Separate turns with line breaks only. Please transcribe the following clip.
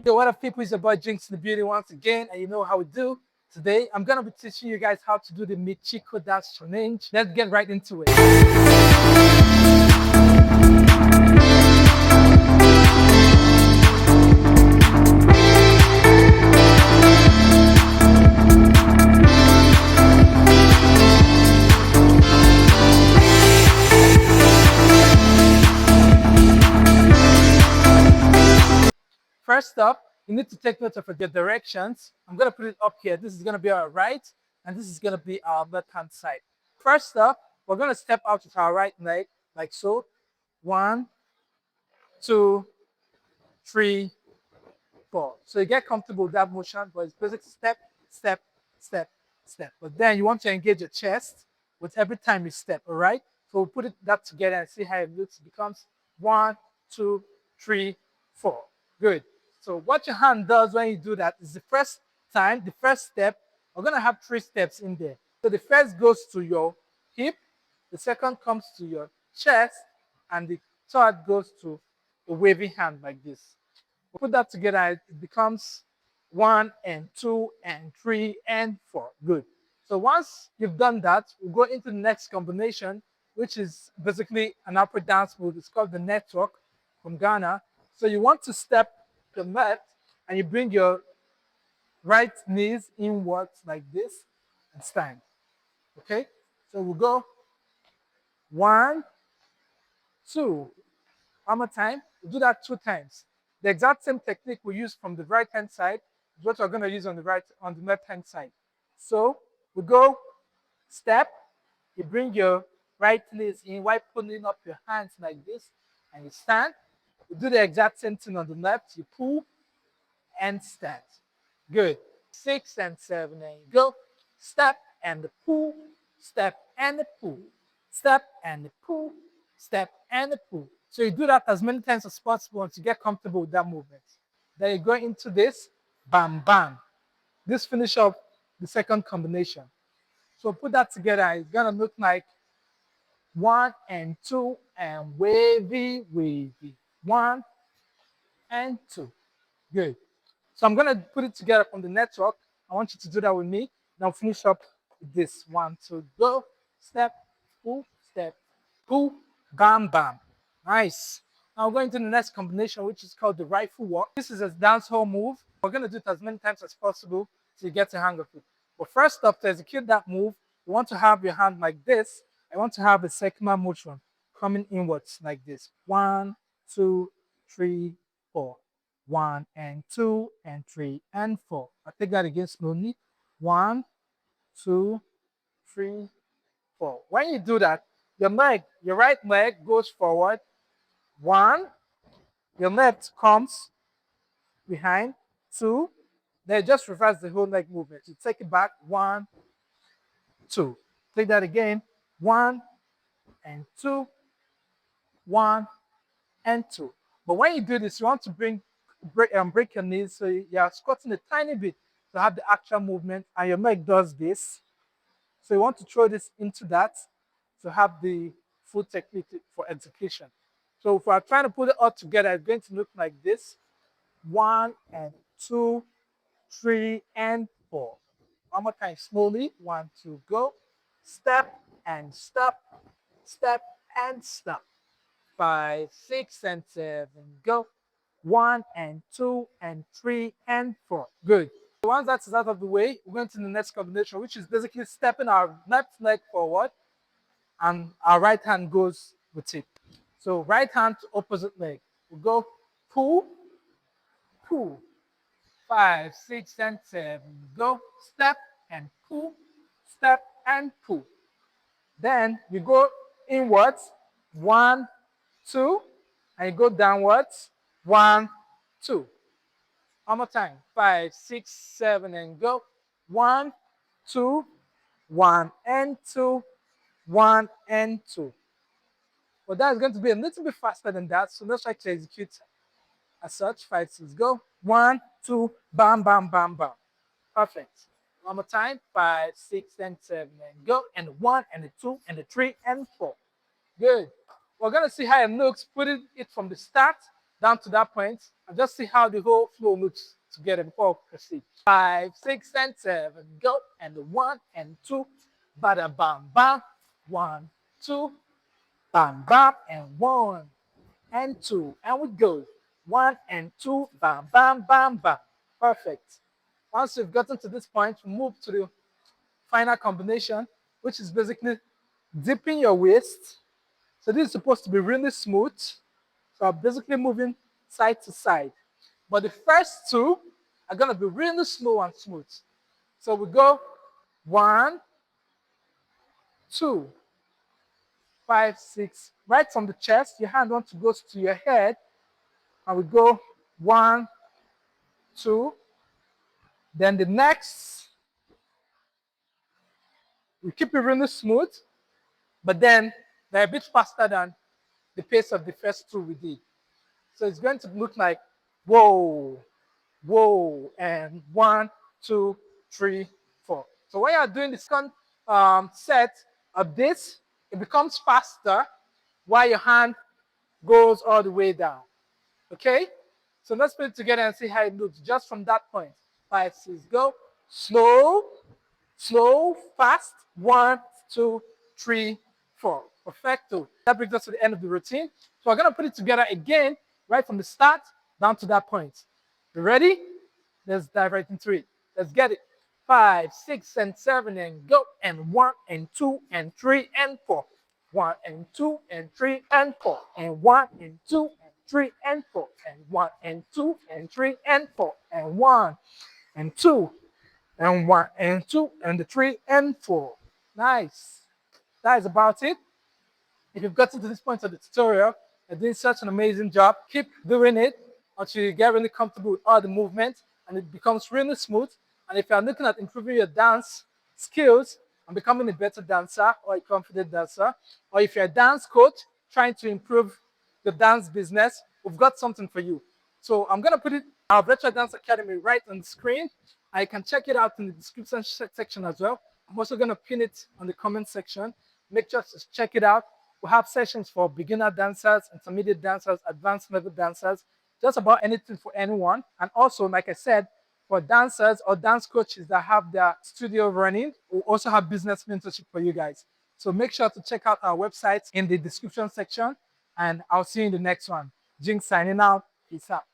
Yo, what up, people? It's your boy Jinx in the Beauty once again, and you know how we do. Today, I'm gonna be teaching you guys how to do the Mi Chico dance challenge. Let's get right into it. First up, you need to take note of your directions. I'm gonna put it up here. This is gonna be our right, and this is gonna be our left-hand side. First up, we're gonna step out with our right leg, like so. 1, 2, 3, 4. So you get comfortable with that motion, but it's basically step, step, step, step. But then you want to engage your chest with every time you step, all right? So we'll put that together and see how it looks. It becomes 1, 2, 3, 4. Good. So what your hand does when you do that is the first step, we're gonna have 3 steps in there. So the first goes to your hip, the second comes to your chest, and the third goes to a wavy hand like this. We'll put that together, it becomes 1 and 2 and 3 and 4. Good. So once you've done that, we'll go into the next combination, which is basically an AfroDance move. It's called the network from Ghana. So you want to step to the left and you bring your right knees inwards like this and stand. Okay? So we'll go 1, 2. One more time. We'll do that 2 times. The exact same technique we use from the right-hand side is what we're going to use on the left-hand side. So we go step, you bring your right knees in while pulling up your hands like this, and you stand. You do the exact same thing on the left. You pull and stand. Good. 6 and 7, and you go. Step and pull, step and pull, step and pull, step and pull. So you do that as many times as possible until you get comfortable with that movement. Then you go into this, bam, bam. This finish up the second combination. So put that together, it's gonna look like 1 and 2 and wavy, wavy. 1 and 2. Good. So I'm gonna put it together from the network. I want you to do that with me. Now finish up with this. 1, 2, go. Step, pull, bam, bam. Nice. Now we're going to the next combination, which is called the rifle walk. This is a dancehall move. We're going to do it as many times as possible so you get the hang of it. But first up, to execute that move, you want to have your hand like this. I want to have a circular motion coming inwards like this. 1, 2, 3, 4. 1 and 2 and 3 and 4. I'll take that again slowly. 1, 2, 3, 4. When you do that, your right leg goes forward. 1, your left comes behind. 2, then just reverse the whole leg movement. You take it back. 1, 2. Take that again. 1 and 2, 1 and 2. But when you do this, you want to break your knees, so you're squatting a tiny bit to have the actual movement, and your leg does this. So you want to throw this into that to have the full technique for execution. So if we're trying to put it all together, it's going to look like this. 1 and 2, 3 and 4. One more time, slowly. 1, 2, go. Step and stop. Step and stop. 5, 6 and 7, go. 1 and 2 and 3 and 4. Good. Once that's out of the way, we're going to the next combination, which is basically stepping our left leg forward and our right hand goes with it. So right hand to opposite leg. We'll go pull, pull. 5, 6 and 7, go. Step and pull, step and pull. Then you go inwards, 1, 2, and you go downwards, 1, 2. One more time. 5, 6, 7, and go. 1, 2, 1 and 2, 1 and 2. But that's going to be a little bit faster than that. So let's try to execute as such. 5, 6, go. 1, 2, bam, bam, bam, bam. Perfect. One more time. 5, 6, and 7, and go. And 1, and the 2, and the 3, and 4. Good. We're going to see how it looks, putting it from the start down to that point, and just see how the whole flow looks together before we proceed. 5, 6, and 7, go, and 1 and 2, bada bam bam, 1, 2, bam bam, and 1 and 2, and we go 1 and 2, bam bam bam bam. Perfect. Once we've gotten to this point, we move to the final combination, which is basically dipping your waist. So this is supposed to be really smooth. So I'm basically moving side to side. But the first two are gonna be really slow and smooth. So we go 1, 2, 5, 6. Right from the chest, your hand wants to go to your head, and we go 1, 2. Then the next, we keep it really smooth, but then they're a bit faster than the pace of the first two we did. So it's going to look like whoa, whoa, and 1, 2, 3, 4. So when you're doing the second set of this, it becomes faster while your hand goes all the way down. Okay? So let's put it together and see how it looks just from that point. 5, 6, go. Slow, slow, fast. 1, 2, 3, 4. Perfecto. That brings us to the end of the routine. So we're going to put it together again, right from the start down to that point. You ready? Let's dive right into it. Let's get it. 5, 6, and 7, and go. And 1, and 2, and 3, and 4. 1, and 2, and 3, and 4. And 1, and 2, and 3, and 4. And 1, and 2, and 3, and 4. And 1, and 2, and 1, and 2, and the 3, and 4. Nice. That is about it. If you've gotten to this point of the tutorial, you're doing such an amazing job. Keep doing it until you get really comfortable with all the movements and it becomes really smooth. And if you're looking at improving your dance skills and becoming a better dancer or a confident dancer, or if you're a dance coach trying to improve the dance business, we've got something for you. So I'm going to put it our virtual dance academy right on the screen. I can check it out in the description section as well. I'm also going to pin it on the comment section. Make sure to check it out. We have sessions for beginner dancers, intermediate dancers, advanced level dancers, just about anything for anyone. And also, like I said, for dancers or dance coaches that have their studio running, we also have business mentorship for you guys. So make sure to check out our website in the description section, and I'll see you in the next one. Jinx signing out. Peace out.